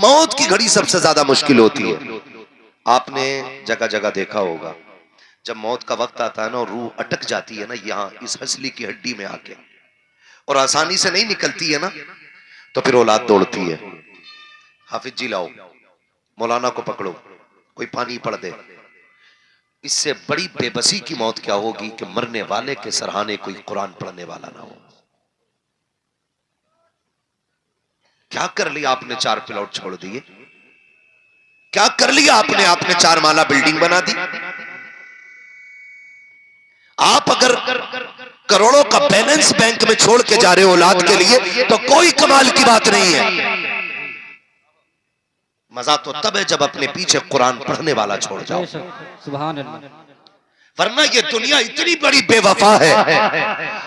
موت کی گھڑی سب سے زیادہ مشکل ہوتی ہے. آپ نے جگہ جگہ دیکھا ہوگا جب موت کا وقت آتا ہے نا اور روح اٹک جاتی ہے نا یہاں اس ہسلی کی ہڈی میں آ کے اور آسانی سے نہیں نکلتی ہے نا تو پھر اولاد دوڑتی ہے. حافظ جی لاؤ, مولانا کو پکڑو, کوئی پانی پڑ دے. اس سے بڑی بے بسی کی موت کیا ہوگی کہ مرنے والے کے سرہانے کوئی قرآن پڑھنے والا نہ ہو. کیا کر لیا آپ نے 4 پلاٹ چھوڑ دیے, کیا کر لیا آپ نے 4 مالا بلڈنگ بنا دی. آپ اگر کروڑوں کا بیلنس بینک میں چھوڑ کے جا رہے ہو اولاد کے لیے تو کوئی کمال کی بات نہیں ہے. مزہ تو تب ہے جب اپنے پیچھے قرآن پڑھنے والا چھوڑ جاؤ. سبحان اللہ. ورنہ یہ دنیا اتنی بڑی بے وفا ہے.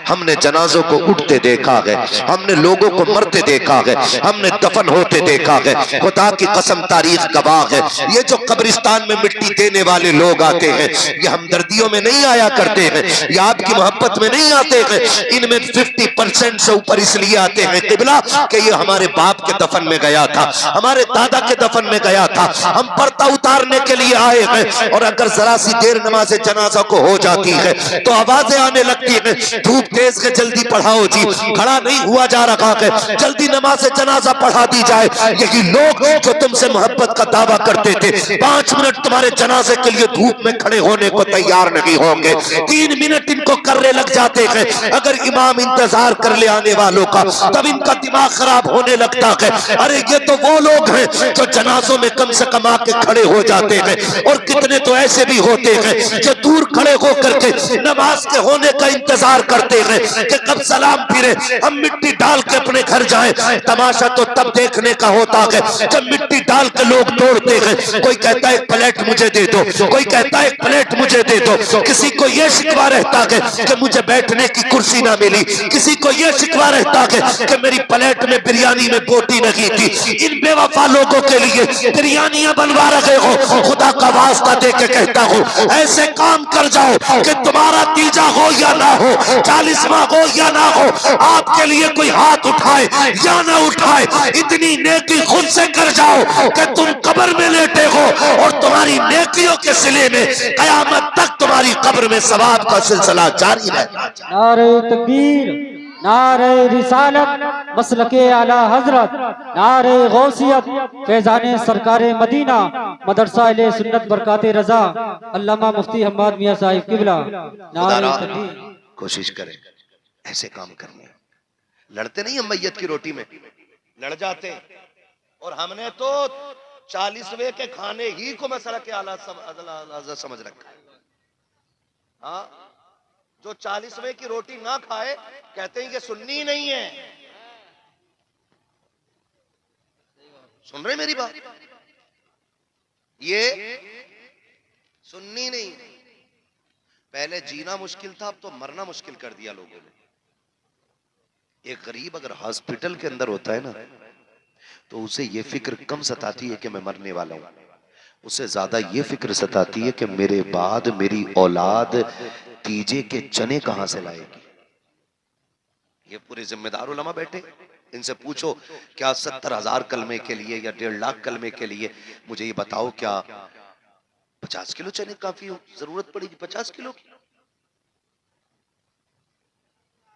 ہم نے جنازوں کو اٹھتے دیکھا ہے, ہم نے لوگوں کو مرتے دیکھا ہے, ہم نے دفن ہوتے دیکھا ہے. خدا کی قسم تاریخ گواہ ہے. یہ جو قبرستان میں مٹی دینے والے لوگ آتے ہیں یہ ہمدردیوں میں نہیں آیا کرتے ہیں, یہ آپ کی محبت میں نہیں آتے ہیں. ان میں 50% سے اوپر اس لیے آتے ہیں قبلہ کہ یہ ہمارے باپ کے دفن میں گیا تھا, ہمارے دادا کے دفن میں گیا تھا, ہم پردہ اتارنے کے لیے آئے ہیں. اور اگر ذرا سی دیر نماز جنازہ کو ہو جاتی ہے تو آوازیں آنے لگتی ہیں, دھوپ تیز ہے جلدی پڑھاؤ جی, کھڑا نہیں ہوا جا رہا ہے, جلدی نماز جنازہ پڑھا دی جائے. یہی لوگ جو تم سے محبت کا دعویٰ کرتے تھے 5 منٹ تمہارے جنازے کے لیے دھوپ میں کھڑے ہونے کو تیار نہیں ہوں گے. 3 منٹ ان کو کرنے لگ جاتے ہیں. اگر امام انتظار کر لے آنے والوں کا تب ان کا دماغ خراب ہونے لگتا ہے. ارے یہ تو وہ لوگ ہیں جو جنازوں میں کم سے کم آ کے کھڑے ہو جاتے ہیں, اور کتنے تو ایسے بھی ہوتے ہیں جو دور کھڑے ہو کر کے نماز کے ہونے کا انتظار کرتے ہیں کہ کب سلام پھرے ہم مٹی ڈال کے اپنے گھر جائیں. تماشا تو تب دیکھنے کا ہوتا ہے جب مٹی ڈال کے لوگ توڑتے ہیں. کوئی کہتا ہے ایک پلیٹ مجھے دے دو, کوئی کہتا ہے ایک پلیٹ مجھے دے دو. کسی کو یہ شکوہ رہتا ہے کہ مجھے بیٹھنے کی کرسی نہ ملی, کسی کو یہ شکوہ رہتا ہے کہ میری پلیٹ میں بریانی میں بوٹی نہیں تھی. ان بے وفا لوگوں کے لیے بریانیاں بنوا رہے ہو. خدا کا واسطہ دے کے کہتا ہوں ایسے کام کر جاؤ کہ تمہارا تیجا ہو یا نہ ہو, 40واں ہو یا نہ ہو, آپ کے لیے کوئی ہاتھ اٹھائے یا نہ اٹھائے, اتنی نیکی خود سے کر جاؤ کہ تم قبر میں لیٹے ہو اور تمہاری نیکیوں کے صلے میں قیامت تک تمہاری قبر میں ثواب کا سلسلہ جاری رہے. نعرہ تکبیر, نعرہ رسالت, مسلک اعلی حضرت, نعرہ غوثیت, فیضان سرکار مدینہ, مدرسہ اہل سنت برکات رضا, علامہ مفتی حماد میاں صاحب قبلہ. نعرہ تکبیر. کوشش کریں ایسے کام کرنے. لڑتے نہیں ہم میت کی روٹی میں, لڑ جاتے ہیں. اور ہم نے تو 40ویں کے کھانے ہی کو مسئلہ کے اعلیٰ سمجھ رکھا ہے. ہاں, جو 40ویں کی روٹی نہ کھائے کہتے ہیں کہ سنی نہیں ہے. سن رہے میری بات؟ یہ سنی نہیں. پہلے جینا مشکل تھا, اب تو مرنا مشکل کر دیا لوگوں نے. ایک غریب اگر ہاسپٹل کے اندر ہوتا ہے نا تو اسے یہ فکر کم ستاتی ہے کہ میں مرنے والا ہوں, اسے زیادہ یہ فکر ستاتی ہے کہ میرے بعد میری اولاد تیجے کے چنے کہاں سے لائے گی. یہ پورے ذمہ دار علماء بیٹھے, ان سے پوچھو کیا 70,000 کلمے کے لیے یا 1.5 لاکھ کلمے کے لیے مجھے یہ بتاؤ کیا 50 کلو چنے کافی ہو, ضرورت پڑے گی 50 کلو کی؟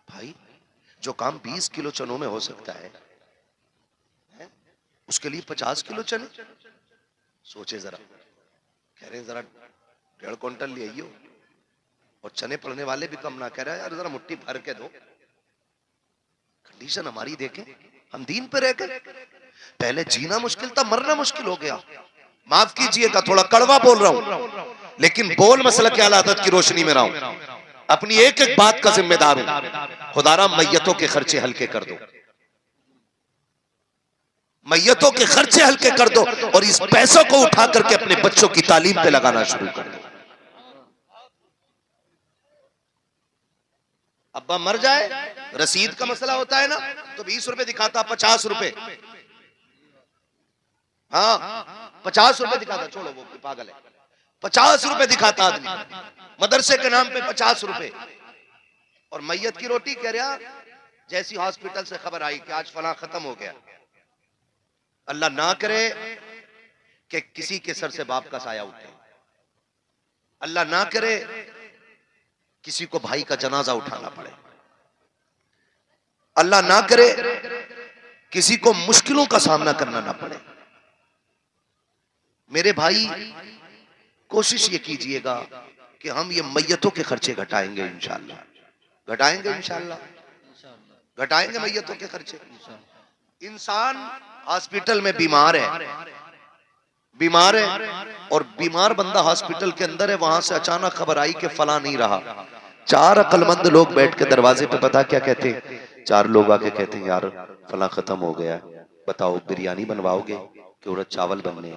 بھائی جو کام 20 کلو چنوں میں ہو سکتا ہے اس کے لیے 50 کلو چنے. سوچے ذرا, کہہ رہے ہیں ذرا 1.5 کوئنٹل لے آئیو, اور چنے پڑنے والے بھی کم نہ, کہہ رہے ہیں یار ذرا مٹھی بھر کے دو. کنڈیشن ہماری دیکھیں, ہم دین پہ رہ گئے. پہلے جینا مشکل تھا, مرنا مشکل ہو گیا. معاف کیجئے گا تھوڑا کڑوا بول رہا ہوں, لیکن بول مسلک کی عادت کی روشنی میں رہا ہوں. اپنی ایک ایک بات کا ذمہ دار ہوں. خدا را میتوں کے خرچے ہلکے کر دو, میتوں کے خرچے ہلکے کر دو, اور اس پیسوں کو اٹھا کر کے اپنے بچوں کی تعلیم پہ لگانا شروع کر دو. ابا مر جائے, رسید کا مسئلہ ہوتا ہے نا تو 20 روپے دکھاتا, 50 روپے. ہاں 50 روپے دکھاتا, چھوڑو وہ پاگل ہے, 50 روپے دکھاتا آدمی مدرسے کے نام پہ 50 روپے. اور میت کی روٹی کہہ رہا, جیسی ہاسپٹل سے خبر آئی کہ آج فلاں ختم ہو گیا, اللہ نہ کرے کہ کسی کے سر سے باپ کا سایہ اٹھے، اللہ نہ کرے کسی کو بھائی کا جنازہ اٹھانا پڑے، اللہ نہ کرے کسی کو مشکلوں کا سامنا کرنا نہ پڑے۔ میرے بھائی کوشش یہ کیجئے گا کہ ہم یہ میتوں کے خرچے گھٹائیں گے انشاءاللہ، گھٹائیں گے انشاءاللہ، گھٹائیں گے میتوں کے خرچے۔ انسان ہاسپٹل میں بیمار ہے اور بیمار بندہ ہاسپٹل کے اندر ہے، وہاں سے اچانک خبر آئی کہ فلاں نہیں رہا، 4 عقل مند لوگ بیٹھ کے دروازے پہ پتا کیا کہتے ہیں؟ 4 لوگ آگے کہتے ہیں یار فلاں ختم ہو گیا، بتاؤ بریانی بنواؤ گے کہ عورت چاول بننے؟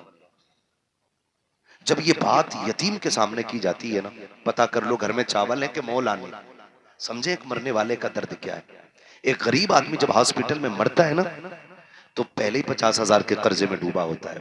جب یہ بات یتیم کے سامنے کی جاتی ہے نا، پتا کر لو گھر میں چاول ہے کہ مول آنے، سمجھے ایک مرنے والے کا درد کیا ہے۔ ایک غریب آدمی جب ہاسپٹل میں مرتا ہے نا تو پہلے ہی 50,000 کے قرضے میں ڈوبا ہوتا ہے،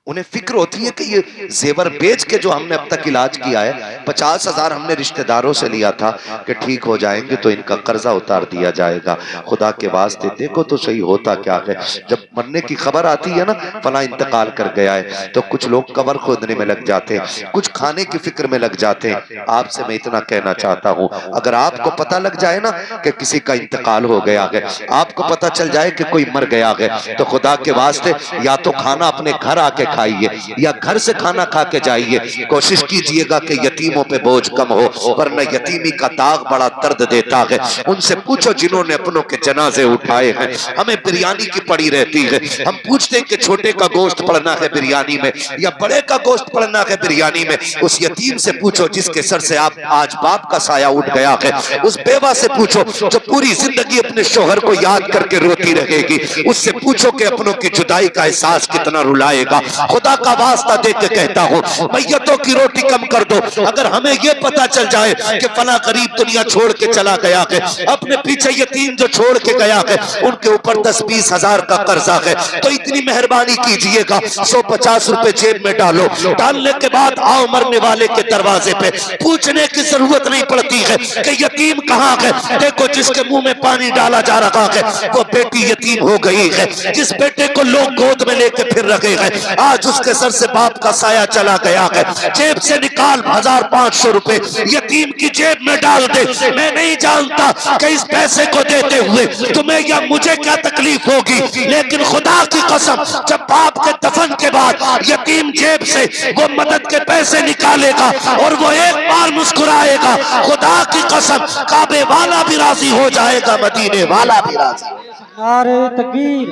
انہیں فکر ہوتی ہے کہ یہ زیور بیچ کے جو ہم نے اب تک علاج کیا ہے 50,000 ہم نے رشتہ داروں سے لیا تھا کہ ٹھیک ہو جائیں گے تو ان کا قرضہ اتار دیا جائے گا، خدا کے واسطے دیکھو تو صحیح ہوتا کیا ہے۔ جب مرنے کی خبر آتی ہے نا فلاں انتقال کر گیا ہے تو کچھ لوگ قبر کھودنے میں لگ جاتے ہیں، کچھ کھانے کی فکر میں لگ جاتے ہیں۔ آپ سے میں اتنا کہنا چاہتا ہوں اگر آپ کو پتہ لگ جائے نا کہ کسی کا انتقال ہو گیا ہے، آپ کو پتہ چل جائے کہ کوئی مر گیا ہے تو خدا کے واسطے یا تو کھانا اپنے گھر آ کے کھائیے یا گھر سے کھانا کھا کے جائیے، کوشش کیجئے گا کہ یتیموں پہ بوجھ کم ہو، ورنہ یتیمی کا داغ بڑا درد دیتا ہے۔ ان سے پوچھو جنہوں نے اپنوں کے جنازے اٹھائے ہیں، ہمیں بریانی کی پڑی رہتی ہے، ہم پوچھتے ہیں کہ چھوٹے کا گوشت پڑنا ہے بریانی میں یا بڑے کا گوشت پڑنا ہے بریانی میں۔ اس یتیم سے پوچھو جس کے سر سے آج باپ کا سایہ اٹھ گیا ہے، اس بیوہ سے پوچھو جو پوری زندگی اپنے شوہر کو یاد کر کے روتی رہے گی، اس سے پوچھو کہ اپنوں کی جدائی کا احساس کتنا رلائے گا۔ خدا کا واسطہ دے کے کہتا ہوں میتوں کی روٹی کم کر دو۔ اگر ہمیں یہ پتا چل جائے کہ فلاں غریب دنیا چھوڑ کے چلا گیا ہے، اپنے پیچھے یتیم جو چھوڑ کے گیا ہے ان کے اوپر 10-20 ہزار کا قرضہ ہے، تو اتنی مہربانی کیجئے گا 150 روپے جیب میں ڈالو، ڈالنے کے بعد آؤ مرنے والے کے دروازے پہ، پوچھنے کی ضرورت نہیں پڑتی ہے کہ یتیم کہاں ہے۔ دیکھو جس کے منہ میں پانی ڈالا جا رہا ہے وہ بیٹی یتیم ہو گئی ہے، جس بیٹے کو لوگ گود میں لے کے پھر رکھے ہیں آج اس کے سر سے باپ کا سایہ چلا گیا ہے، جیب سے نکال 1500 روپے یتیم کی جیب میں ڈال دے۔ میں نہیں جانتا کہ اس پیسے کو دیتے ہوئے تمہیں یا مجھے کیا تکلیف ہوگی، لیکن خدا کی قسم جب باپ کے دفن کے بعد یتیم جیب سے وہ مدد کے پیسے نکالے گا اور وہ ایک بار مسکرائے گا، خدا کی قسم کعبے والا بھی راضی ہو جائے گا، مدینے والا بھی راضی۔ نعرہ تکبیر،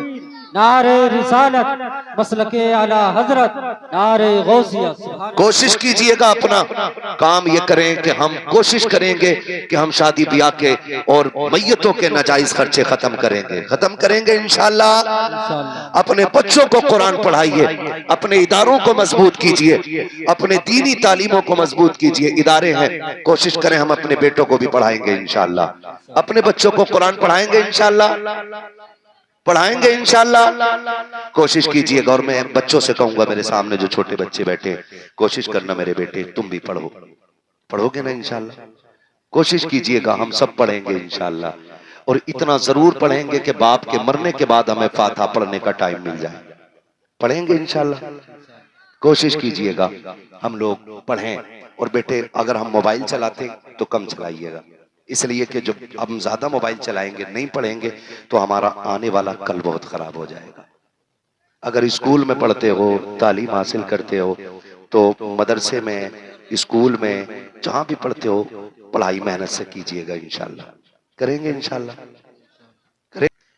نعرہ رسالت، مسلک اعلی حضرت، نعرہ غوثیت۔ کوشش کیجئے گا اپنا کام یہ کریں کہ ہم کوشش کریں گے کہ ہم شادی بیاہ کے اور میتوں کے ناجائز خرچے ختم کریں گے انشاءاللہ۔ اپنے بچوں کو قرآن پڑھائیے، اپنے اداروں کو مضبوط کیجئے، اپنے دینی تعلیموں کو مضبوط کیجئے۔ ادارے ہیں کوشش کریں ہم اپنے بیٹوں کو بھی پڑھائیں گے انشاءاللہ، اپنے بچوں کو قرآن پڑھائیں گے انشاءاللہ، پڑھائیں گے انشاءاللہ۔ کوشش کیجئے گا، اور میں بچوں سے کہوں گا میرے سامنے جو چھوٹے بچے بیٹھے کوشش کرنا میرے بیٹے تم بھی پڑھو گے نا انشاءاللہ، کوشش کیجئے گا ہم سب پڑھیں گے انشاءاللہ، اور اتنا ضرور پڑھیں گے کہ باپ کے مرنے کے بعد ہمیں فاتحہ پڑھنے کا ٹائم مل جائے، پڑھیں گے انشاءاللہ۔ کوشش کیجئے گا ہم لوگ پڑھیں، اور بیٹے اگر ہم موبائل چلاتے تو کم چلائیے گا، اس لیے کہ جب ہم زیادہ موبائل چلائیں گے نہیں پڑھیں گے تو ہمارا آنے والا کل بہت خراب ہو جائے گا۔ اگر اسکول میں پڑھتے ہو، تعلیم حاصل کرتے ہو تو مدرسے میں، اسکول میں، جہاں بھی پڑھتے ہو پڑھائی محنت سے کیجئے گا انشاءاللہ، کریں گے انشاءاللہ۔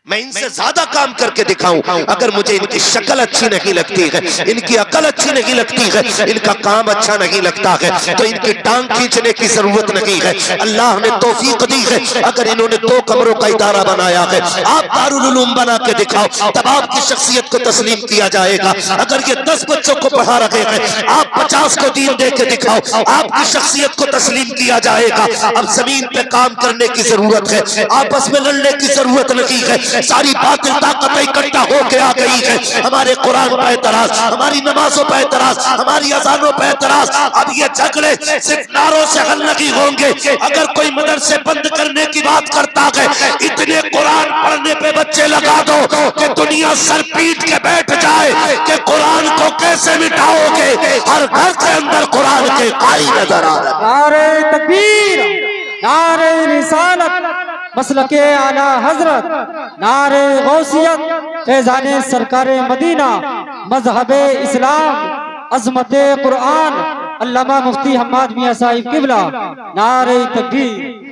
میں ان سے زیادہ کام کر کے دکھاؤں، اگر مجھے ان کی شکل اچھی نہیں لگتی ہے، ان کی عقل اچھی نہیں لگتی ہے، ان کا کام اچھا نہیں لگتا ہے تو ان کی ٹانگ کھینچنے کی ضرورت نہیں ہے۔ اللہ نے توفیق دی ہے، اگر انہوں نے 2 کمروں کا ادارہ بنایا ہے، آپ دارالعلوم بنا کے دکھاؤ، تب آپ کی شخصیت کو تسلیم کیا جائے گا۔ اگر یہ 10 بچوں کو پڑھا رہے ہیں، آپ 50 کو دین دے کے دکھاؤ، آپ کی شخصیت کو تسلیم کیا جائے گا۔ اب زمین پہ کام کرنے کی ضرورت ہے، آپس میں لڑنے کی ضرورت نہیں ہے۔ ساری باطل طاقتیں اکٹھا ہو کے آ گئی ہے. ہمارے قرآن پہ اعتراض، ہماری نمازوں پہ اعتراض، ہماری اذانوں پہ اعتراض. اب یہ جھگڑے صرف نعروں سے حل نہیں ہوں گے. اگر کوئی مدرسے بند کرنے کی بات کرتا ہے، اتنے قرآن پڑھنے پہ بچے لگا دو کہ دنیا سر پیٹ کے بیٹھ جائے کہ قرآن کو کیسے مٹاؤ گے. ہر گھر کے اندر قرآن کے قاری نظر آ رہے. نعرہ تکبیر، نعرہ رسالت، مسلک اعلی حضرت، نعرہ غوثیت، فیضان سرکار مدینہ، مذہب اسلام، عظمت قرآن، علامہ مفتی حماد میاں صاحب قبلہ. نعرہ تکبیر.